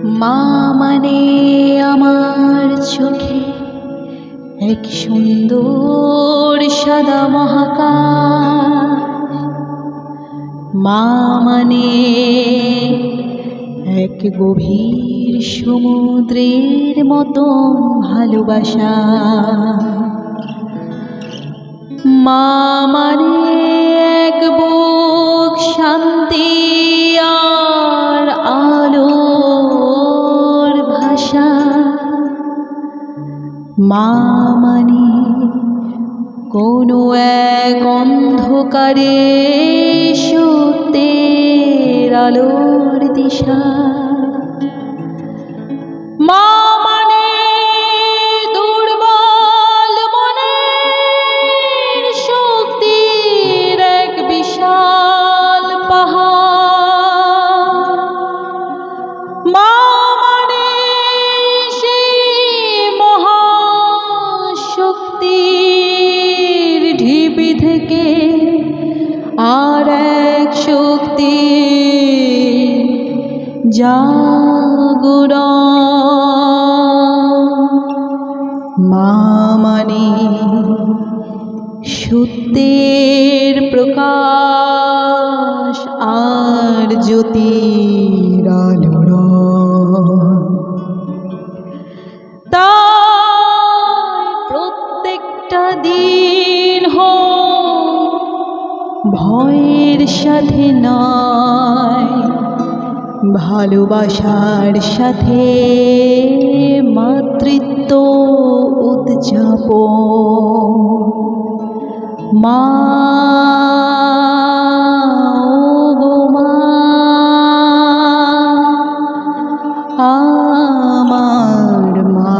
মা মানে আমার চোখে এক সুন্দর সাদা মহাকাশ। মা মানে এক গভীর সমুদ্রের মতন ভালোবাসা। মা মানে এক বুক শান্তি আর আলোর ভাষা। মা মানে কোনো এক অন্ধকারে সত্যের আলোর দিশা। মা মানে দুর্বল মনের শক্তির এক বিশাল পাহাড়। মা মানে সেই মহাশক্তির ঢিপি থেকে আর এক শক্তি জাগরণ। মা মানে সত্যের প্রকাশ আর জ্যোতির আলোড়ন। তাই প্রত্যেকটা দিন হোক ভয়ের সাথে নয়, ভালোবাসার সাথে মাতৃত্ব উদযাপন। মা গো মা আমার মা,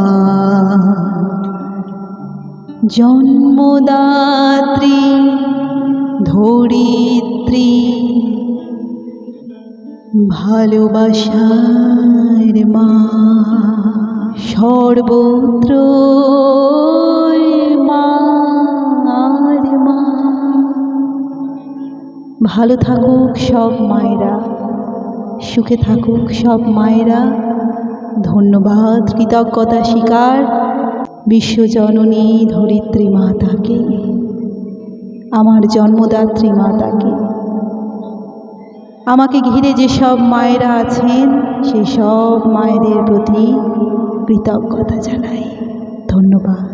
জন্মদাত্রী ধরিত্রী ভালোবাসার মা। সর্বত্র মা আর মা। ভালো থাকুক সব মায়েরা, সুখে থাকুক সব মায়েরা। ধন্যবাদ, কৃতজ্ঞতা স্বীকার বিশ্বজননী ধরিত্রী মাতাকে, আমার জন্মদাত্রী মাতাকে। আমাকে ঘিরে যেসব মায়েরা আছেন সেই সব মায়েদের প্রতি কৃতজ্ঞতা জানাই। ধন্যবাদ।